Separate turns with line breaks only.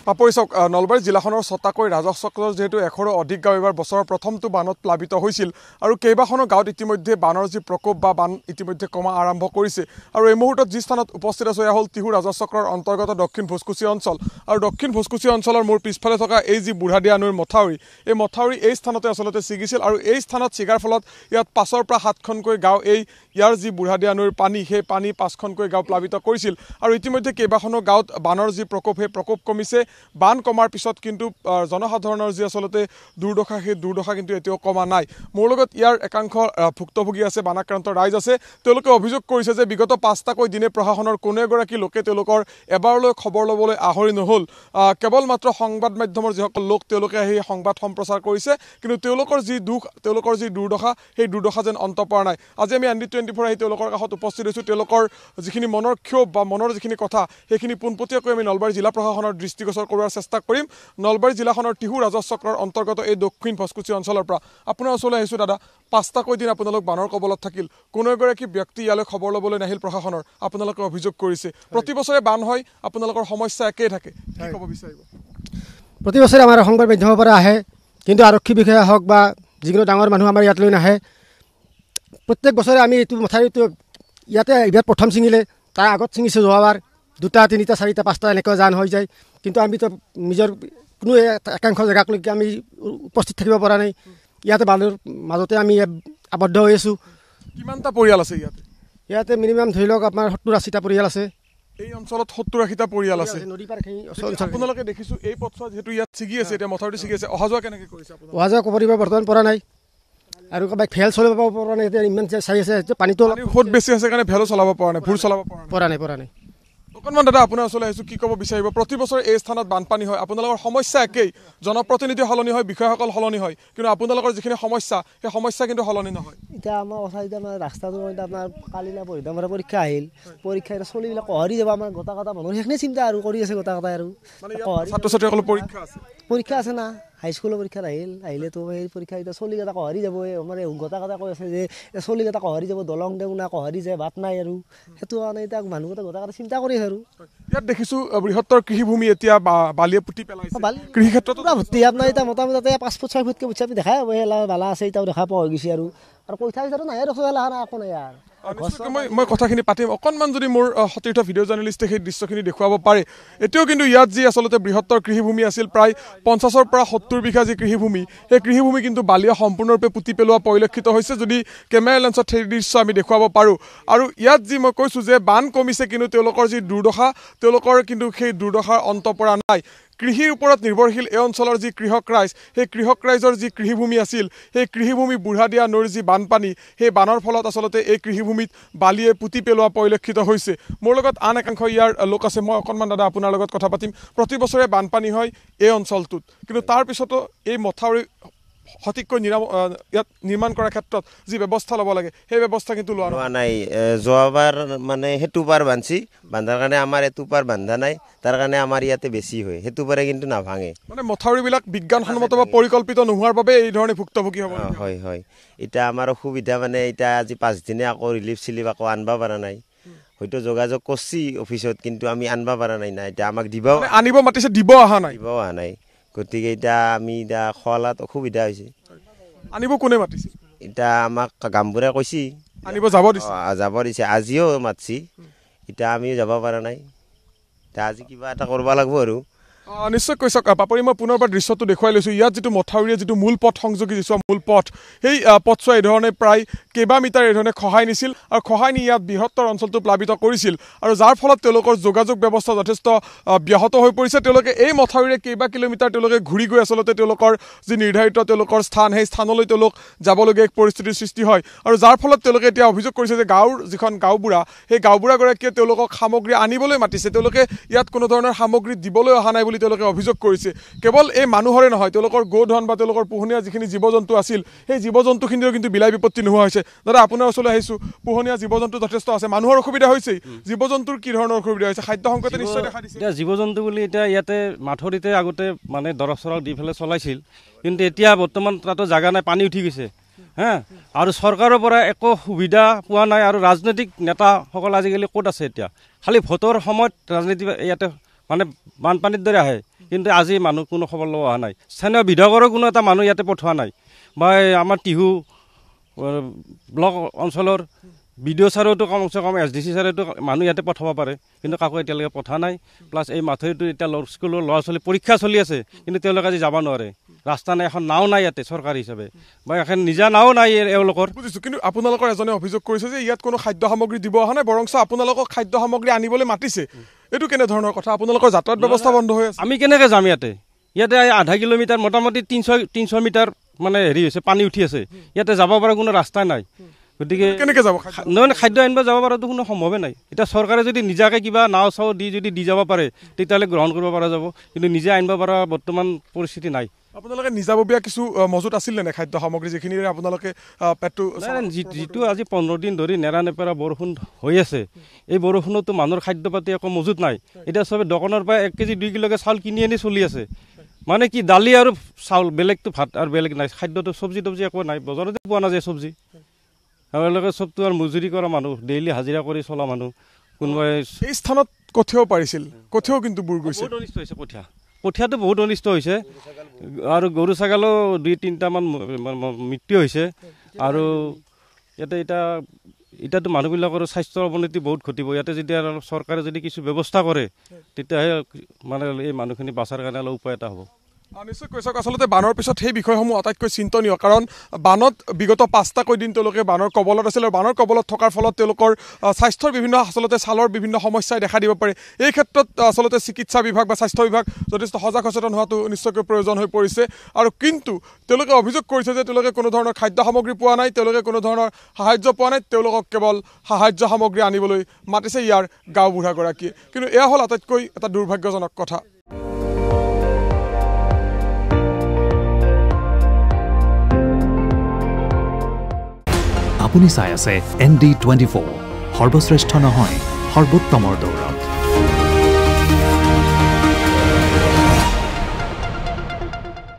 পাপৰি চাওক নলবাৰী জিলাখনৰ ছটাকৈ ৰাজহ চক্ৰৰ যেহেতু 100ৰো অধিক গাঁও এবাৰ বছৰৰ প্ৰথমটো বানত প্লাবিত হৈছিল আৰু কেইবাখনো গাঁৱত ইতিমধ্যে বানৰ যি প্ৰকোপ বা বান ইতিমধ্যে কমা আৰম্ভ কৰিছে আৰু এই মুহূৰ্তত যি স্থানত উপস্থিত আছে হ'ল তিহু ৰাজহ চক্ৰৰ অন্তৰ্গত দক্ষিণ ভোজকুচি অঞ্চল আৰু দক্ষিণ ভোজকুচি অঞ্চলৰ মোৰ পিছফালে থকা এই যি বুঢ়াদিয়া নৈৰ মথাউৰি এই মথাউৰি এই স্থানতে আচলতে ছিগিছিল আৰু এই স্থানত ছিগাৰ ফলত ইয়াত 5ৰ পৰা 7খনকৈ গাঁও এই ইয়াৰ যি বুঢ়াদিয়া নৈৰ পানী সেই পানী 5খনকৈ গাঁও প্লাবিত কৰিছিল আৰু ইতিমধ্যে কেইবাখনো গাঁৱত বানৰ যি প্ৰকোপ সেই প্ৰকোপ কমিছে বান কমাৰ পিছত কিন্তু জনসাধাৰণৰ যি আচলতে দুৰ্দশা সেই দুৰ্দশা কিন্তু এতিয়াও কমা নাই মোৰ লগত ইয়াৰ একাংশ ভুক্তভোগী আছে বানাক্ৰান্ত ৰাইজ আছে তেওঁলোকে অভিযোগ কৰিছে যে বিগত 5টাকৈ দিনে প্ৰশাসনৰ কোনো এগৰাকী লোকে তেওঁলোকৰ এবাৰলৈ খবৰ ল'বলৈ আহৰি নহল কেৱল মাত্ৰ সংবাদ মাধ্যমৰ যিসকল লোক তেওঁলোকে আহি সংবাদ সম্প্ৰচাৰ কৰিছে কিন্তু তেওঁলোকৰ যি দুখ তেওঁলোকৰ যি দুৰ্দশা সেই দুৰ্দশা যেন অন্ত পৰা নাই আজি আমি ND24 আহি তেওঁলোকৰ কাষত উপস্থিত হৈছোঁ তেওঁলোকৰ যিখিনি মনৰ ক্ষোভ বা মনৰ যিখিনি কথা সেইখিনি পোনপটীয়াকৈ আমি নলবাৰী জিলা প্ৰশাসনৰ দৃষ্টিগোচৰ কৰাৰ চেষ্টা কৰিম নলবাৰী জিলাখনৰ তিহু ৰাজহ চক্ৰৰ অন্তৰ্গত এই দক্ষিণ ভোজকুচি অঞ্চলৰ পৰা আপোনাৰ ওচৰলৈ আহিছোঁ দাদা 5টাকৈ দিন আপোনালোক বানৰ কবলত থাকিল কোনো এগৰাকী ব্যক্তি ইয়ালৈ খবৰ ল'বলৈ নাহিল প্ৰশাসনৰ আপোনালোকে অভিযোগ কৰিছে প্ৰতি বছৰে বান হয় আপোনালোকৰ সমস্যা একেই থাকে কি ক'ব বিচাৰিব
প্ৰতি বছৰে আমাৰ সংবাদ মাধ্যমৰ পৰা আহে কিন্তু আৰক্ষী বিষয়া হওক বা যিকোনো ডাঙৰ মানুহ আমাৰ ইয়াতলৈ নাহে প্ৰত্যেক বছৰে আমি এইটো মথাউৰিটো ইয়াতে এইবাৰ প্ৰথম ছিঙিলে তাৰ আগত ছিঙিছে যোৱাবাৰ 2টা 3টা 4টা 5টা এনেকুৱা জান হৈ যায় কিন্তু আমিতো নিজৰ কোনো একাংশ জেগালৈকে আমি উপস্থিত থাকিব পৰা নাই ইয়াতে বানৰ মাজতে আমি আবদ্ধ হৈ আছোঁ
কিমানটা পৰিয়াল আছে
ইয়াতে মিনিমাম ধৰি লওক আপোনাৰ 70-80টা পৰিয়াল আছে
এই অঞ্চলত 70-80টা পৰিয়াল আছে আপোনালোকে দেখিছোঁ এই পথছোৱা যেহেতু ইয়াত ছিগি আছে এতিয়া মথাউৰিটো ছিগি আছে অহা যোৱা কেনেকৈ কৰিছে
অহা যোৱা কৰিব বৰ্তমান পৰা নাই আৰু কাবাক ফেল চলাব পৰা নাই এতিয়া ইমান চাই আছে পানীটো
বহুত বেছি আছে কাৰণে ভেলো চলাব পৰা নাই ভুৰ চলাব পৰা নাই অকণমান দাদা আপোনাৰ ওচৰলৈ আহিছোঁ কি ক'ব বিচাৰিব প্ৰতি বছৰে এই স্থানত বানপানী হয় আপোনালোকৰ সমস্যা একেই জনপ্ৰতিনিধি সলনি হয় বিষয়াসকল সলনি হয় কিন্তু আপোনালোকৰ যিখিনি সমস্যা সেই সমস্যা কিন্তু সলনি নহয়
এতিয়া আমাৰ কথা এতিয়া আমাৰ ৰাস্তাটো আপোনাৰ কালি না পৰহি আমাৰ পৰীক্ষা আহিল পৰীক্ষা এতিয়া চলিবিলাক কহৰি যাব আমাৰ গোটা কটা মানুহ সেইখিনি চিন্তা আৰু কৰি আছে গোটা কটা আৰু
ছাত্ৰ ছাত্ৰীসকলৰ
পৰীক্ষা আছে না হাইস্কুলৰ পৰীক্ষাত আহিলেতো সেই পৰীক্ষা এতিয়া চলিকেইটা কহৰি যাব আমাৰ গোটা কটা কৈ আছে যে চলিকেইটা কহৰি যাব দলং দেও না কহৰি যায় বাট নাই আৰু সেইটো কাৰণে এতিয়া মানুহকেইটা গোটা কটা চিন্তা কৰি আছে আৰু
ইয়াত দেখিছোঁ বৃহত্তৰ কৃষিভূমি এতিয়া বালিয়ে পুতি পেলাইছে কৃষি ক্ষেত্ৰত
ভৰ্তি আপোনাৰ এতিয়া মোটামুটি 5 ফুট 6 ফুটকৈ উৎসাপি দেখাই হ'ব বালা আছে এতিয়াও দেখা পোৱা হৈ গৈছে আৰু কৈঠা হিচাপে নাই ৰখা একো নাই আৰু
মই কথাখিনি পাতিম অকণমান যদি মোৰ সতীৰ্থ ভিডিঅ' জাৰ্নেলিষ্টে সেই দৃশ্যখিনি দেখুৱাব পাৰে এতিয়াও কিন্তু ইয়াত যি আচলতে বৃহত্তৰ কৃষিভূমি আছিল প্ৰায় 50ৰ পৰা 70 বিঘা যি কৃষিভূমি সেই কৃষিভূমি কিন্তু বালিয়ে সম্পূৰ্ণৰূপে পুতি পেলোৱা পৰিলক্ষিত হৈছে যদি কেমেৰা লেন্সত সেই দৃশ্য আমি দেখুৱাব পাৰোঁ আৰু ইয়াত যি মই কৈছোঁ যে বান কমিছে কিন্তু তেওঁলোকৰ যি দুৰ্দশা তেওঁলোকৰ কিন্তু সেই দুৰ্দশাৰ অন্ত পৰা নাই কৃষিৰ ওপৰত নিৰ্ভৰশীল এই অঞ্চলৰ যি কৃষক ৰাইজ সেই কৃষক ৰাইজৰ যি কৃষিভূমি আছিল সেই কৃষিভূমি বুঢ়াদিয়া নৈৰ যি বানপানী সেই বানৰ ফলত আচলতে এই কৃষিভূমিত বালিয়ে পুতি পেলোৱা পৰিলক্ষিত হৈছে মোৰ লগত আন একাংশ ইয়াৰ লোক আছে মই অকণমান দাদা আপোনাৰ লগত কথা পাতিম প্ৰতি বছৰে বানপানী হয় এই অঞ্চলটোত কিন্তু তাৰপিছতো এই মথাউৰি সঠিককৈ ইয়াত নিৰ্মাণ কৰাৰ ক্ষেত্ৰত যি ব্যৱস্থা ল'ব লাগে সেই ব্যৱস্থা কিন্তু লোৱা
নাই যোৱাবাৰ মানে সেইটো পাৰ বান্ধাৰ কাৰণে আমাৰ এইটো পাৰ বান্ধা নাই তাৰ কাৰণে আমাৰ ইয়াতে বেছি হয় সেইটো পাৰে কিন্তু নাভাঙে
মানে মথাউৰিবিলাক বিজ্ঞানসন্মত বা পৰিকল্পিত নোহোৱাৰ বাবে এই ধৰণে ভুক্তভোগী হ'ব
হয় এতিয়া আমাৰ অসুবিধা মানে এতিয়া আজি 5 দিনে আকৌ ৰিলিফ চিলিফ আকৌ আনিব পৰা নাই হয়তো যোগাযোগ কৰিছি অফিচত কিন্তু আমি আনিব পৰা নাই না এতিয়া আমাক
আনিব মাতিছে দিব অহা নাই
গতিকে এতিয়া আমি এতিয়া খোৱালাত অসুবিধা হৈছে
আনিব কোনে মাতিছে
এতিয়া আমাক গামবুঢ়াই কৈছি
আনিব যাব
দিছে আজিও মাতছি এতিয়া আমিও যাব পৰা নাই এতিয়া আজি কিবা এটা কৰিব লাগিব আৰু
নিশ্চয় কৈছে পাপৰি মই পুনৰবাৰ দৃশ্যটো দেখুৱাই লৈছোঁ ইয়াত যিটো মথাউৰিয়ে যিটো মূল পথ সংযোগী দিছোঁ মূল পথ সেই পথছোৱা এই ধৰণে প্ৰায় কেইবা মিটাৰ এই ধৰণে খহাই নিছিল আৰু খহাই নি ইয়াত বৃহত্তৰ অঞ্চলটো প্লাবিত কৰিছিল আৰু যাৰ ফলত তেওঁলোকৰ যোগাযোগ ব্যৱস্থা যথেষ্ট ব্যাহত হৈ পৰিছে তেওঁলোকে এই মথাউৰিৰে কেইবা কিলোমিটাৰ তেওঁলোকে ঘূৰি গৈ আচলতে তেওঁলোকৰ যি নিৰ্ধাৰিত তেওঁলোকৰ স্থান সেই স্থানলৈ তেওঁলোক যাবলগীয়া এক পৰিস্থিতিৰ সৃষ্টি হয় আৰু যাৰ ফলত তেওঁলোকে এতিয়া অভিযোগ কৰিছে যে গাঁৱৰ যিখন গাঁওবুঢ়া সেই গাঁওবুঢ়াগৰাকীয়ে তেওঁলোকক সামগ্ৰী আনিবলৈ মাতিছে তেওঁলোকে ইয়াত কোনো ধৰণৰ সামগ্ৰী দিবলৈ অহা নাই বুলি তেওঁলোকে অভিযোগ কৰিছে কেৱল এই মানুহৰে নহয় তেওঁলোকৰ গোধন বা তেওঁলোকৰ পোহনীয়া যিখিনি জীৱ জন্তু আছিল সেই জীৱ জন্তুখিনিৰো কিন্তু বিলাই বিপত্তি নোহোৱা হৈছে দাদা আপোনাৰ ওচৰলৈ আহিছোঁ পোহনীয়া জীৱ জন্তু যথেষ্ট আছে মানুহৰ অসুবিধা হৈছেই জীৱ জন্তুৰ কি ধৰণৰ অসুবিধা হৈছে খাদ্য সংকটে নিশ্চয় দেখা দিছে
এতিয়া জীৱ জন্তু বুলি এতিয়া ইয়াতে মাথৰিতে আগতে মানে দৰৱ চৰৱ দি পেলাই চলাইছিল কিন্তু এতিয়া বৰ্তমান তাতো জাগা নাই পানী উঠি গৈছে আৰু চৰকাৰৰ পৰা একো সুবিধা পোৱা নাই আৰু ৰাজনৈতিক নেতাসকল আজিকালি ক'ত আছে এতিয়া খালি ভোটৰ সময়ত ৰাজনীতি ইয়াতে মানে বানপানীৰ দৰে আহে কিন্তু আজি মানুহ কোনো খবৰ লোৱা অহা নাই স্থানীয় বিধায়কৰো কোনো এটা মানুহ ইয়াতে পঠোৱা নাই বা আমাৰ টিহু ব্লক অঞ্চলৰ বিডিঅ' ছাৰেওতো কমচে কম SDC ছাৰেতো মানুহ ইয়াতে পঠাব পাৰে কিন্তু কাকো এতিয়ালৈকে পঠা নাই প্লাছ এই মাথৰিটো এতিয়া স্কুলৰ ল'ৰা ছোৱালী পৰীক্ষা চলি আছে কিন্তু তেওঁলোকে আজি যাব নোৱাৰে ৰাস্তা নাই এখন নাও নাই ইয়াতে চৰকাৰী হিচাপে বা এখন নিজা নাও নাই এওঁলোকৰ
বুজিছোঁ কিন্তু আপোনালোকৰ এজনে অভিযোগ কৰিছে যে ইয়াত কোনো খাদ্য সামগ্ৰী দিব অহা নাই বৰঞ্চ আপোনালোকক খাদ্য সামগ্ৰী আনিবলৈ মাতিছে এইটো কেনেধৰণৰ কথা আপোনালোকৰ যাতায়াত ব্যৱস্থা বন্ধ হৈ আছে
আমি কেনেকৈ যাম ইয়াতে আধা কিলোমিটাৰ মোটামুটি 300 মিটাৰ মানে হেৰি হৈছে পানী উঠি আছে ইয়াতে যাব পৰা কোনো ৰাস্তা নাই গতিকে
কেনেকৈ যাব
নহয় খাদ্য আনিব যাব পৰাটো কোনো সম্ভৱে নাই এতিয়া চৰকাৰে যদি নিজাকৈ কিবা নাও চাও দি যাব পাৰে তেতিয়াহ'লে গ্ৰহণ কৰিব পৰা যাব কিন্তু নিজে আনিব পৰা বৰ্তমান পৰিস্থিতি নাই
আপোনালোকে নিজাববীয়া কিছু মজুত আছিল নে খাদ্য সামগ্ৰী যিখিনিৰে আপোনালোকে পেটটো
যিটো আজি 15 দিন ধৰি নেৰানেপেৰা বৰষুণ হৈ আছে এই বৰষুণতো মানুহৰ খাদ্য পাতি একো মজুত নাই এতিয়া চবে দোকানৰ পৰা 1 কেজি 2 কিলোকে চাউল কিনি আনি চলি আছে মানে কি দালি আৰু চাউল বেলেগটো ভাত আৰু বেলেগ নাই খাদ্যটো চব্জি তবজি একো নাই বজাৰতে পোৱা নাযায় চব্জি তেওঁলোকে চবটো আৰু মজুৰি কৰা মানুহ ডেইলি হাজিৰা কৰি চলা মানুহ কোনোবাই
এই স্থানত কঠিয়াও পাৰিছিল কঠিয়াও কিন্তু বুৰ গৈছে
বহুত অনিষ্ট হৈছে কঠীয়াটো বহুত অনিষ্ট হৈছে আৰু গৰু ছাগলো 2-3টামান মৃত্যু হৈছে আৰু এতিয়াতো মানুহবিলাকৰ স্বাস্থ্যৰ অৱনতি বহুত ঘটিব ইয়াতে যেতিয়া চৰকাৰে যদি কিছু ব্যৱস্থা কৰে তেতিয়াহে মানে এই মানুহখিনি বাচাৰ কাৰণে অলপ উপায় এটা হ'ব
নিশ্চয় কৈছক আচলতে বানৰ পিছত সেই বিষয়সমূহ আটাইতকৈ চিন্তনীয় কাৰণ বানত বিগত 5টাকৈ দিন তেওঁলোকে বানৰ কবলত আছিল আৰু বানৰ কবলত থকাৰ ফলত তেওঁলোকৰ স্বাস্থ্যৰ বিভিন্ন আচলতে ছালৰ বিভিন্ন সমস্যাই দেখা দিব পাৰে এই ক্ষেত্ৰত আচলতে চিকিৎসা বিভাগ বা স্বাস্থ্য বিভাগ যথেষ্ট সজাগ সচেতন হোৱাটো নিশ্চয়কৈ প্ৰয়োজন হৈ পৰিছে আৰু কিন্তু তেওঁলোকে অভিযোগ কৰিছে যে তেওঁলোকে কোনো ধৰণৰ খাদ্য সামগ্ৰী পোৱা নাই তেওঁলোকে কোনো ধৰণৰ সাহায্য পোৱা নাই তেওঁলোকক কেৱল সাহায্য সামগ্ৰী আনিবলৈ মাতিছে ইয়াৰ গাঁওবুঢ়াগৰাকীয়ে কিন্তু এয়া হ'ল আটাইতকৈ এটা দুৰ্ভাগ্যজনক কথা
আপুনি চাই আছে ND24 সৰ্বশ্ৰেষ্ঠ নহয় সৰ্বোত্তমৰ দৌৰ